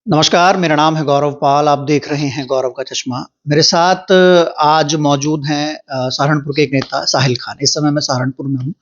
नमस्कार, मेरा नाम है गौरव पाल, आप देख रहे हैं गौरव का चश्मा। मेरे साथ आज मौजूद हैं सहारनपुर के एक नेता साहिल खान। इस समय मैं सहारनपुर में हूँ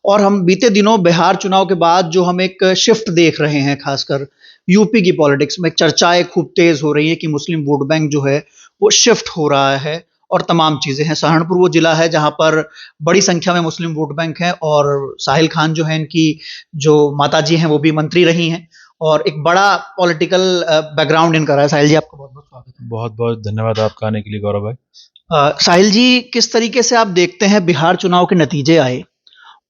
और हम बीते दिनों बिहार चुनाव के बाद जो हम एक शिफ्ट देख रहे हैं, खासकर यूपी की पॉलिटिक्स में चर्चाएँ खूब तेज़ हो रही हैं कि मुस्लिम वोट बैंक जो है, वो शिफ्ट हो रहा है और तमाम चीज़ें हैं। सहारनपुर वो जिला है जहाँ पर बड़ी संख्या में मुस्लिम वोट बैंक हैं और साहिल खान जो हैं, इनकी जो माताजी हैं, वो भी मंत्री रही हैं और एक बड़ा पॉलिटिकल बैकग्राउंड इनका रहा है। साहिल जी, आपका बहुत-बहुत स्वागत है। बहुत-बहुत धन्यवाद आपका आने के लिए गौरव भाई। साहिल जी, किस तरीके से आप देखते हैं बिहार चुनाव के नतीजे आए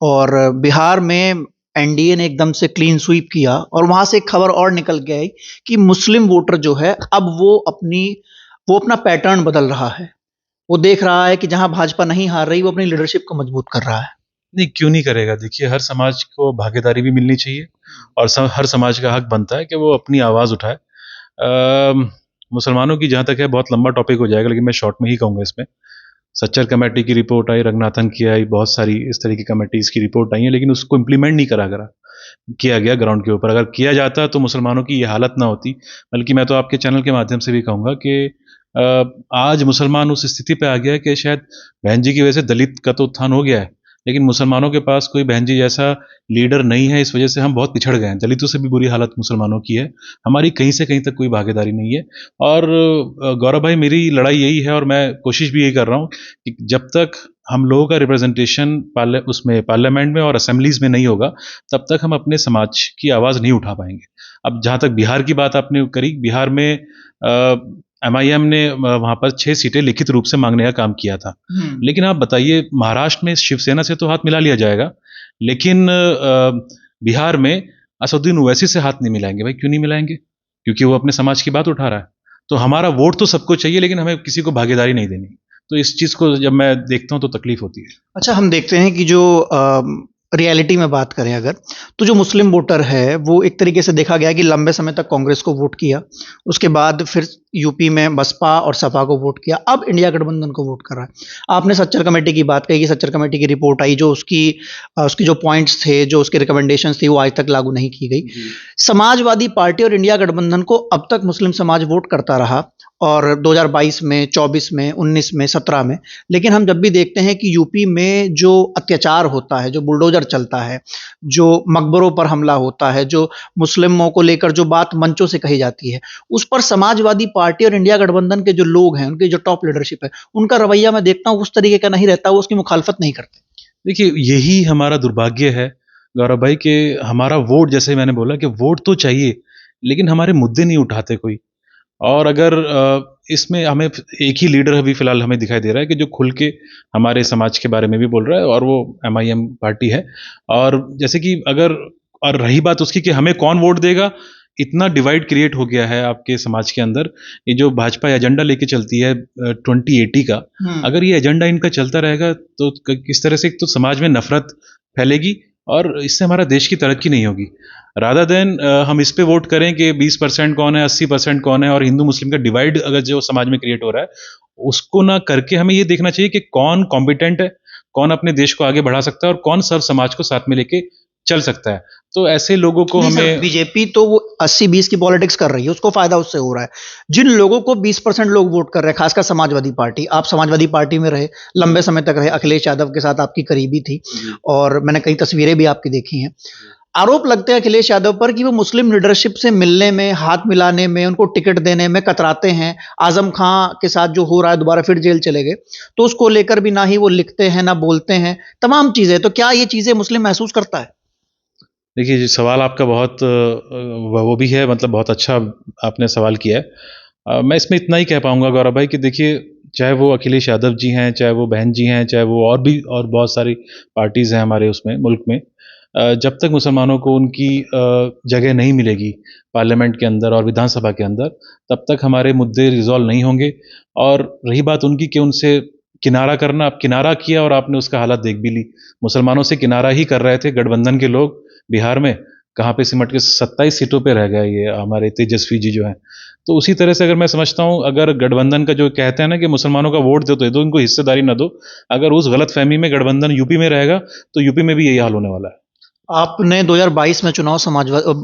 और बिहार में एनडीए ने एकदम से क्लीन स्वीप किया और वहाँ से एक खबर और निकल के आई कि मुस्लिम वोटर जो है अब वो अपना पैटर्न बदल रहा है। वो देख रहा है कि जहाँ भाजपा नहीं हार रही, वो अपनी लीडरशिप को मजबूत कर रहा है। नहीं, क्यों नहीं करेगा? देखिए, हर समाज को भागीदारी भी मिलनी चाहिए और हर समाज का हक बनता है कि वो अपनी आवाज़ उठाए। मुसलमानों की जहाँ तक है, बहुत लंबा टॉपिक हो जाएगा, लेकिन मैं शॉर्ट में ही कहूँगा इसमें। सच्चर कमेटी की रिपोर्ट आई, रंगनाथन की आई, बहुत सारी इस तरह की कमेटीज़ की रिपोर्ट आई है, लेकिन उसको इम्प्लीमेंट नहीं किया गया ग्राउंड के ऊपर। अगर किया जाता तो मुसलमानों की ये हालत ना होती। बल्कि मैं तो आपके चैनल के माध्यम से भी कहूँगा कि आज मुसलमान उस स्थिति पे आ गया है कि शायद बहन जी की वजह से दलित का तो उत्थान हो गया है, लेकिन मुसलमानों के पास कोई बहन जी जैसा लीडर नहीं है। इस वजह से हम बहुत पिछड़ गए हैं। दलितों से भी बुरी हालत मुसलमानों की है। हमारी कहीं से कहीं तक कोई भागीदारी नहीं है। और गौरव भाई, मेरी लड़ाई यही है और मैं कोशिश भी यही कर रहा हूँ कि जब तक हम लोगों का रिप्रेजेंटेशन पार्लियामेंट में और असेंबलीज में नहीं होगा, तब तक हम अपने समाज की आवाज़ नहीं उठा पाएंगे। अब जहाँ तक बिहार की बात आपने करी, बिहार में एमआईएम ने वहाँ पर 6 सीटें लिखित रूप से मांगने का काम किया था। लेकिन आप बताइए, महाराष्ट्र में शिवसेना से तो हाथ मिला लिया जाएगा, लेकिन बिहार में असदुद्दीन ओवैसी से हाथ नहीं मिलाएंगे। भाई, क्यों नहीं मिलाएंगे? क्योंकि वो अपने समाज की बात उठा रहा है। तो हमारा वोट तो सबको चाहिए, लेकिन हमें किसी को भागीदारी नहीं देनी। तो इस चीज़ को जब मैं देखता हूँ तो तकलीफ होती है। अच्छा, हम देखते हैं कि जो रियलिटी में बात करें अगर, तो जो मुस्लिम वोटर है, वो एक तरीके से देखा गया है कि लंबे समय तक कांग्रेस को वोट किया, उसके बाद फिर यूपी में बसपा और सपा को वोट किया, अब इंडिया गठबंधन को वोट कर रहा है। आपने सच्चर कमेटी की बात कही कि सच्चर कमेटी की रिपोर्ट आई, जो उसकी जो पॉइंट्स थे, जो उसके रिकमेंडेशंस थी, वो आज तक लागू नहीं की गई। समाजवादी पार्टी और इंडिया गठबंधन को अब तक मुस्लिम समाज वोट करता रहा और 2022 में, 24 में, 19 में, 17 में। लेकिन हम जब भी देखते हैं कि यूपी में जो अत्याचार होता है, जो बुलडोज़र चलता है, जो मकबरों पर हमला होता है, जो मुस्लिमों को लेकर जो बात मंचों से कही जाती है, उस पर समाजवादी पार्टी और इंडिया गठबंधन के जो लोग हैं, उनकी जो टॉप लीडरशिप है, उनका रवैया मैं देखता हूँ उस तरीके का नहीं रहता, वो उसकी मुखालफत नहीं करते। देखिए, यही हमारा दुर्भाग्य है गौरव भाई, कि हमारा वोट, जैसे मैंने बोला कि वोट तो चाहिए, लेकिन हमारे मुद्दे नहीं उठाते कोई। और अगर इसमें हमें एक ही लीडर अभी फिलहाल हमें दिखाई दे रहा है कि जो खुल के हमारे समाज के बारे में भी बोल रहा है, और वो एमआईएम पार्टी है। और जैसे कि अगर, और रही बात उसकी कि हमें कौन वोट देगा, इतना डिवाइड क्रिएट हो गया है आपके समाज के अंदर। ये जो भाजपा एजेंडा लेके चलती है 2080 का, अगर ये एजेंडा इनका चलता रहेगा तो किस तरह से, एक तो समाज में नफरत फैलेगी और इससे हमारा देश की तरक्की नहीं होगी। रादर देन हम इस पे वोट करें कि 20% कौन है, 80% कौन है, और हिंदू मुस्लिम का डिवाइड अगर जो समाज में क्रिएट हो रहा है, उसको ना करके हमें ये देखना चाहिए कि कौन कॉम्पिटेंट है, कौन अपने देश को आगे बढ़ा सकता है और कौन सर्व समाज को साथ में लेके चल सकता है। तो ऐसे लोगों को हमें, बीजेपी तो वो 80-20 की पॉलिटिक्स कर रही है, उसको फायदा उससे हो रहा है। जिन लोगों को 20% लोग वोट कर रहे हैं, खासकर समाजवादी पार्टी, आप समाजवादी पार्टी में रहे, लंबे समय तक रहे, अखिलेश यादव के साथ आपकी करीबी थी और मैंने कई तस्वीरें भी आपकी देखी हैं। आरोप लगते हैं अखिलेश यादव पर कि वो मुस्लिम लीडरशिप से मिलने में, हाथ मिलाने में, उनको टिकट देने में कतराते हैं। आजम खां के साथ जो हो रहा है, दोबारा फिर जेल चले गए, तो उसको लेकर भी ना ही वो लिखते हैं, ना बोलते हैं, तमाम चीजें। तो क्या ये चीजें मुस्लिम महसूस करता है? देखिए जी, सवाल आपका बहुत वो भी है, मतलब बहुत अच्छा आपने सवाल किया है। मैं इसमें इतना ही कह पाऊंगा गौरव भाई कि देखिए, चाहे वो अखिलेश यादव जी हैं, चाहे वो बहन जी हैं, चाहे वो और भी और बहुत सारी पार्टीज़ हैं हमारे उसमें मुल्क में, जब तक मुसलमानों को उनकी जगह नहीं मिलेगी पार्लियामेंट के अंदर और विधानसभा के अंदर, तब तक हमारे मुद्दे रिजॉल्व नहीं होंगे। और रही बात उनकी कि उनसे किनारा करना, अब किनारा किया और आपने उसका हालत देख भी ली। मुसलमानों से किनारा ही कर रहे थे गठबंधन के लोग बिहार में, कहाँ पे सिमट के 27 सीटों पे रह गए ये हमारे तेजस्वी जी जो हैं। तो उसी तरह से अगर मैं समझता हूँ, अगर गठबंधन का जो कहते हैं ना कि मुसलमानों का वोट दो, तो दो, इनको हिस्सेदारी ना दो, अगर उस गलत फहमी में गठबंधन यूपी में रहेगा तो यूपी में भी यही हाल होने वाला है। आपने 2022 में चुनाव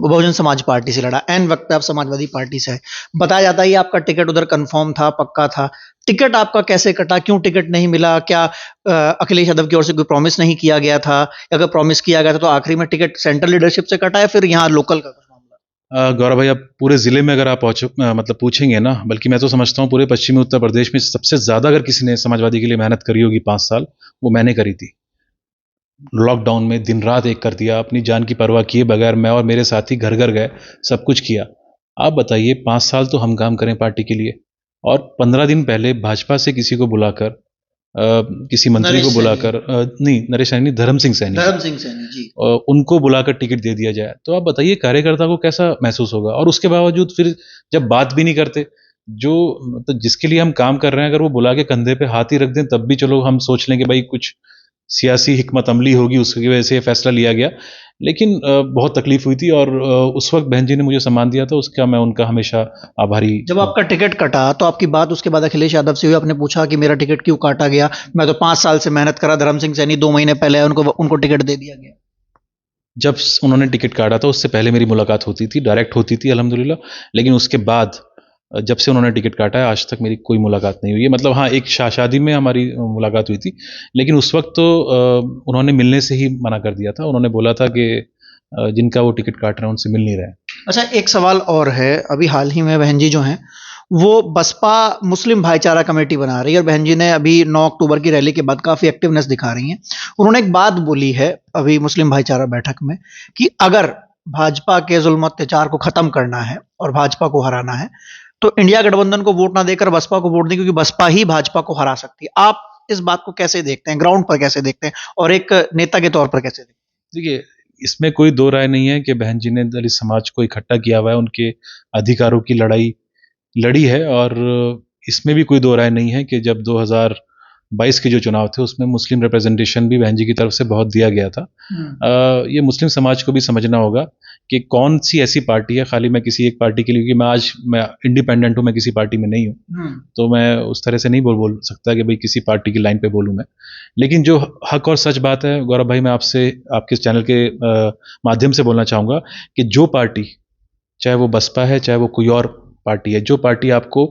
बहुजन समाज पार्टी से लड़ा, एन वक्त पे आप समाजवादी पार्टी से आए। बताया जाता है ये आपका टिकट उधर कंफर्म था, पक्का था। टिकट आपका कैसे कटा? क्यों टिकट नहीं मिला? क्या अखिलेश यादव की ओर से कोई प्रॉमिस नहीं किया गया था? अगर प्रॉमिस किया गया था तो आखिरी में टिकट सेंट्रल लीडरशिप से कटा या फिर यहाँ लोकल का कुछ मामला? गौरव भाई, अब पूरे जिले में अगर आप मतलब पूछेंगे ना, बल्कि मैं तो समझता हूँ पूरे पश्चिमी उत्तर प्रदेश में सबसे ज्यादा अगर किसी ने समाजवादी के लिए मेहनत करी होगी 5 साल, वो मैंने करी थी। लॉकडाउन में दिन रात एक कर दिया, अपनी जान की परवाह किए बगैर मैं और मेरे साथी घर घर गए, सब कुछ किया। आप बताइए, 5 साल तो हम काम करें पार्टी के लिए, और 15 दिन पहले भाजपा से किसी को बुलाकर, किसी मंत्री नरेश को सैनी। बुलाकर, नहीं नरेश सैनी नहीं, धर्म सिंह सैनी, धर्म सिंह सैनी जी। उनको बुलाकर टिकट दे दिया जाए, तो आप बताइए कार्यकर्ता को कैसा महसूस होगा। और उसके बावजूद फिर जब बात भी नहीं करते, जो मतलब जिसके लिए हम काम कर रहे हैं, अगर वो बुला के कंधे पे हाथ ही रख दें, तब भी चलो हम सोच लें कि भाई कुछ सियासी हिकमत अमली होगी, उसकी वजह से ये फैसला लिया गया। लेकिन बहुत तकलीफ हुई थी, और उस वक्त बहन जी ने मुझे सम्मान दिया था, उसका मैं उनका हमेशा आभारी जब हूँ। आपका टिकट कटा तो आपकी बात उसके बाद अखिलेश यादव से हुई? आपने पूछा कि मेरा टिकट क्यों काटा गया? मैं तो 5 साल से मेहनत करा। धर्म सिंह सैनी 2 महीने पहले आए, उनको उनको टिकट दे दिया गया। जब उन्होंने टिकट काटा था, उससे पहले मेरी मुलाकात होती थी, डायरेक्ट होती थी अल्हम्दुलिल्लाह। लेकिन उसके बाद जब से उन्होंने टिकट काटा है, आज तक मेरी कोई मुलाकात नहीं हुई है। मतलब हाँ, एक शादी में हमारी मुलाकात हुई थी, लेकिन उस वक्त तो उन्होंने मिलने से ही मना कर दिया था। उन्होंने बोला था कि जिनका वो टिकट काट रहे हैं उनसे मिल नहीं रहे हैं। अच्छा, एक सवाल और है। अभी हाल ही में बहन जी जो हैं, वो बसपा मुस्लिम भाईचारा कमेटी बना रही है और बहन जी ने अभी 9 अक्टूबर की रैली के बाद काफ़ी एक्टिवनेस दिखा रही हैं। उन्होंने एक बात बोली है अभी मुस्लिम भाईचारा बैठक में कि अगर भाजपा के ज़ुल्म अत्याचार को ख़त्म करना है और भाजपा को हराना है, तो इंडिया गठबंधन को वोट ना देकर बसपा को वोट दें, क्योंकि बसपा ही भाजपा को हरा सकती है। आप इस बात को कैसे देखते हैं? ग्राउंड पर कैसे देखते हैं और एक नेता के तौर पर कैसे देखते देखिए, इसमें कोई दो राय नहीं है कि बहन जी ने दलित समाज को इकट्ठा किया हुआ है, उनके अधिकारों की लड़ाई लड़ी है। और इसमें भी कोई दो राय नहीं है कि जब 2022 के जो चुनाव थे, उसमें मुस्लिम रिप्रेजेंटेशन भी बहन जी की तरफ से बहुत दिया गया था। हैं? ये मुस्लिम समाज को भी समझना होगा कि कौन सी ऐसी पार्टी है, खाली मैं किसी एक पार्टी के लिए, क्योंकि मैं इंडिपेंडेंट हूँ, मैं किसी पार्टी में नहीं हूँ, तो मैं उस तरह से नहीं बोल सकता कि भाई किसी पार्टी की लाइन पे बोलूँ मैं। लेकिन जो हक और सच बात है गौरव भाई, मैं आपसे आपके चैनल के माध्यम से बोलना चाहूँगा कि जो पार्टी, चाहे वो बसपा है चाहे वो कोई और पार्टी है, जो पार्टी आपको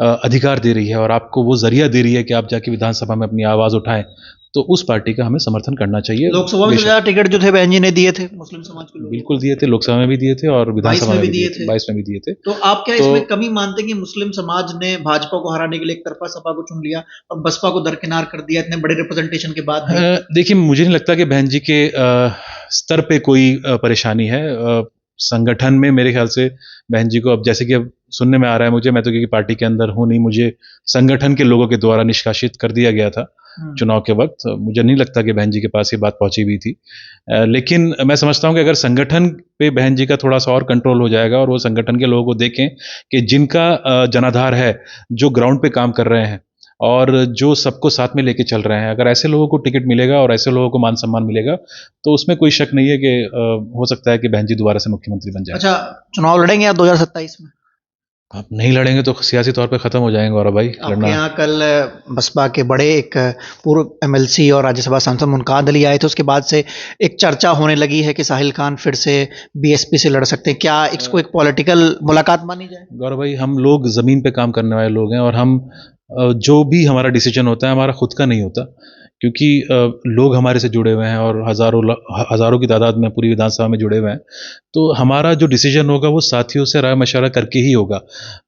अधिकार दे रही है और आपको वो जरिया दे रही है कि आप जाके विधानसभा में अपनी आवाज़ उठाएं, तो उस पार्टी का हमें समर्थन करना चाहिए। लोकसभा में सबसे बेशक, ज्यादा टिकट जो थे बहन जी ने दिए थे मुस्लिम समाज के लोगों बिल्कुल को। दिए थे, लोकसभा में भी दिए थे और 22 विधानसभा में में भी भी दिए दिए थे, थे। 22 में भी दिए थे। तो आप क्या तो इसमें कमी मानते हैं कि मुस्लिम समाज ने भाजपा को हराने के लिए एक तरफा सपा को चुन लिया और बसपा को दरकिनार कर दिया इतने बड़े रिप्रेजेंटेशन के बाद भी? देखिए, मुझे नहीं लगता कि बहन जी के स्तर पे कोई परेशानी है। संगठन में मेरे ख्याल से बहन जी को, अब जैसे कि अब सुनने में आ रहा है मुझे, मैं तो क्योंकि पार्टी के अंदर हूँ नहीं, मुझे संगठन के लोगों के द्वारा निष्कासित कर दिया गया था चुनाव के वक्त। मुझे नहीं लगता कि बहन जी के पास ये बात पहुंची हुई थी। लेकिन मैं समझता हूं कि अगर संगठन पे बहन जी का थोड़ा सा और कंट्रोल हो जाएगा और वो संगठन के लोगों को देखें कि जिनका जनाधार है, जो ग्राउंड पे काम कर रहे हैं और जो सबको साथ में लेके चल रहे हैं, अगर ऐसे लोगों को टिकट मिलेगा और ऐसे लोगों को मान सम्मान मिलेगा, तो उसमें कोई शक नहीं है कि हो सकता है कि बहन जी दोबारा से मुख्यमंत्री बन जाए। अच्छा, चुनाव लड़ेंगे आप 2027 में? आप नहीं लड़ेंगे तो सियासी तौर पे खत्म हो जाएंगे गौरव भाई, आपके लड़ना। यहाँ कल बसपा के बड़े एक पूर्व एमएलसी और राज्यसभा सांसद मुनकाद अली आए थे, उसके बाद से एक चर्चा होने लगी है कि साहिल खान फिर से बीएसपी से लड़ सकते हैं। क्या इसको एक पॉलिटिकल मुलाकात मानी जाए? गौरव भाई, हम लोग जमीन पे काम करने वाले लोग हैं, और हम जो भी हमारा डिसीजन होता है हमारा खुद का नहीं होता, क्योंकि लोग हमारे से जुड़े हुए हैं और हज़ारों की तादाद में पूरी विधानसभा में जुड़े हुए हैं। तो हमारा जो डिसीजन होगा वो साथियों से राय मशवरा करके ही होगा।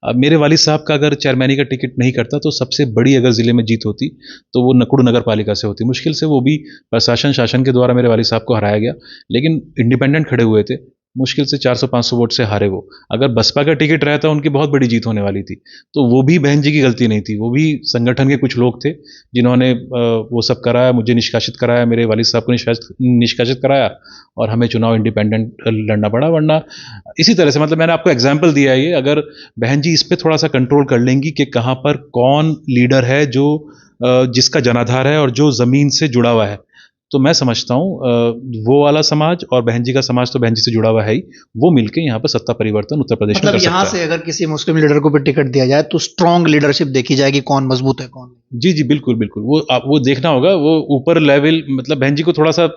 अब मेरे वालिद साहब का अगर चेयरमैनी का टिकट नहीं करता, तो सबसे बड़ी अगर ज़िले में जीत होती तो वो नकुड़ नगर पालिका से होती। मुश्किल से वो भी प्रशासन शासन के द्वारा मेरे वालिद साहब को हराया गया, लेकिन इंडिपेंडेंट खड़े हुए थे, मुश्किल से 400-500 वोट से हारे वो। अगर बसपा का टिकट रहता, उनकी बहुत बड़ी जीत होने वाली थी। तो वो भी बहन जी की गलती नहीं थी, वो भी संगठन के कुछ लोग थे जिन्होंने वो सब कराया, मुझे निष्कासित कराया, मेरे वालिद साहब को निष्कासित कराया, और हमें चुनाव इंडिपेंडेंट लड़ना पड़ा। वरना इसी तरह से, मतलब मैंने आपको एग्जाम्पल दिया है ये, अगर बहन जी इस पर थोड़ा सा कंट्रोल कर लेंगी कि कहाँ पर कौन लीडर है जो जिसका जनाधार है और जो ज़मीन से जुड़ा हुआ है, तो मैं समझता हूँ वो वाला समाज और बहन जी का समाज तो बहन जी से जुड़ा हुआ है ही, वो मिलके यहाँ पर सत्ता परिवर्तन उत्तर प्रदेश में मतलब कर यहाँ सकता से है। अगर किसी मुस्लिम लीडर को भी टिकट दिया जाए तो स्ट्रांग लीडरशिप देखी जाएगी, कौन मजबूत है कौन नहीं। जी, जी, बिल्कुल, बिल्कुल। वो देखना होगा, वो ऊपर लेवल, मतलब बहन जी को थोड़ा-सा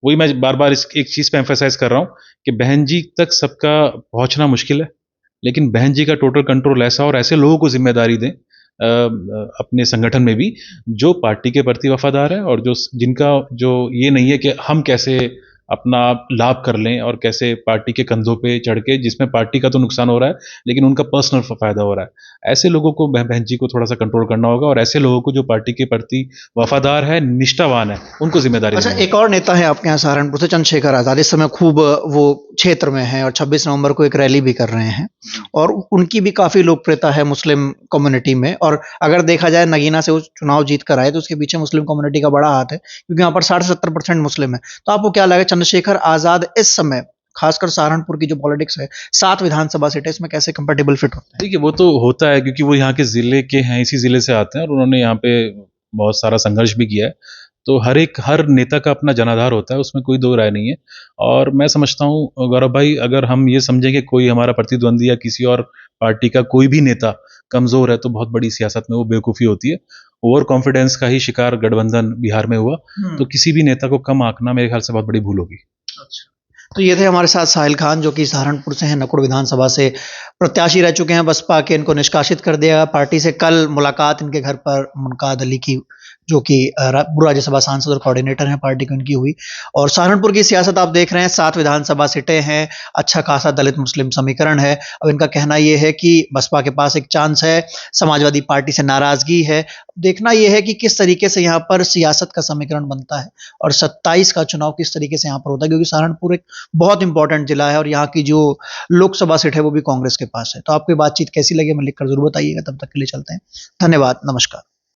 वही मैं बार-बार इस एक चीज़ पे एम्फसाइज़ कर रहा हूँ कि बहन जी तक सबका पहुँचना मुश्किल है, लेकिन बहन जी का टोटल कंट्रोल ऐसा और ऐसे लोगों को ज़िम्मेदारी दें अपने संगठन में भी, जो पार्टी के प्रति वफ़ादार है और जो जिनका जो ये नहीं है कि हम कैसे अपना लाभ कर लें और कैसे पार्टी के कंधों पे चढ़ के, जिसमें पार्टी का तो नुकसान हो रहा है, लेकिन उनका पर्सनल फ़ायदा हो रहा है। ऐसे लोगों को बहन जी को थोड़ा-सा कंट्रोल करना होगा और ऐसे लोगों को जो पार्टी के प्रति वफ़ादार है, निष्ठावान है, उनको ज़िम्मेदारी अच्छा, देनी होगी। एक और नेता है आपके यहाँ सहारनपुर से, चंद्रशेखर आज़ाद, इस समय खूब वो क्षेत्र में हैं और 26 नवंबर को एक रैली भी कर रहे हैं और उनकी भी काफ़ी लोकप्रियता है मुस्लिम कम्युनिटी में। और अगर देखा जाए नगीना से वो चुनाव जीत कर आए तो उसके पीछे मुस्लिम कम्युनिटी का बड़ा हाथ है, क्योंकि यहाँ पर 60 से 70% मुस्लिम है। तो आपको क्या लगा चंद्रशेखर आज़ाद इस समय खासकर सहारनपुर की जो पॉलिटिक्स है, 7 विधानसभा सीटें, इसमें कैसे कंपैटिबल फिट होते हैं? देखिए, वो तो होता है क्योंकि वो यहाँ के ज़िले के हैं, इसी ज़िले से आते हैं और उन्होंने यहाँ पे बहुत सारा संघर्ष भी किया है। तो हर नेता का अपना जनाधार होता है, उसमें कोई दो राय नहीं है। और मैं समझता हूँ गौरव भाई, अगर हम ये समझें कि कोई हमारा प्रतिद्वंदी या किसी और पार्टी का कोई भी नेता कमज़ोर है, तो बहुत बड़ी सियासत में वो बेवकूफ़ी होती है। ओवर कॉन्फिडेंस का ही शिकार गठबंधन बिहार में हुआ, तो किसी भी नेता को कम आँकना मेरे ख्याल से बहुत बड़ी भूल होगी। अच्छा। तो ये थे हमारे साथ साहिल खान, जो कि सहारनपुर से हैं, नकुड़ विधानसभा से प्रत्याशी रह चुके हैं बसपा के। इनको निष्कासित कर दिया पार्टी से। कल मुलाकात इनके घर पर मुनकाद अली की, जो कि राज्यसभा सांसद और कोऑर्डिनेटर हैं पार्टी की, उनकी हुई। और सहारनपुर की सियासत आप देख रहे हैं, 7 विधानसभा सीटें हैं, अच्छा खासा दलित मुस्लिम समीकरण है। अब इनका कहना ये है कि बसपा के पास एक चांस है, समाजवादी पार्टी से नाराजगी है। देखना यह है कि किस तरीके से यहाँ पर सियासत का समीकरण बनता है और 27 का चुनाव किस तरीके से यहाँ पर होता है, क्योंकि सहारनपुर एक बहुत इंपॉर्टेंट जिला है और यहाँ की जो लोकसभा सीट है वो भी कांग्रेस के पास है। तो आपकी बातचीत कैसी लगी हमें लिखकर जरूर बताइएगा। तब तक के लिए चलते हैं, धन्यवाद, नमस्कार।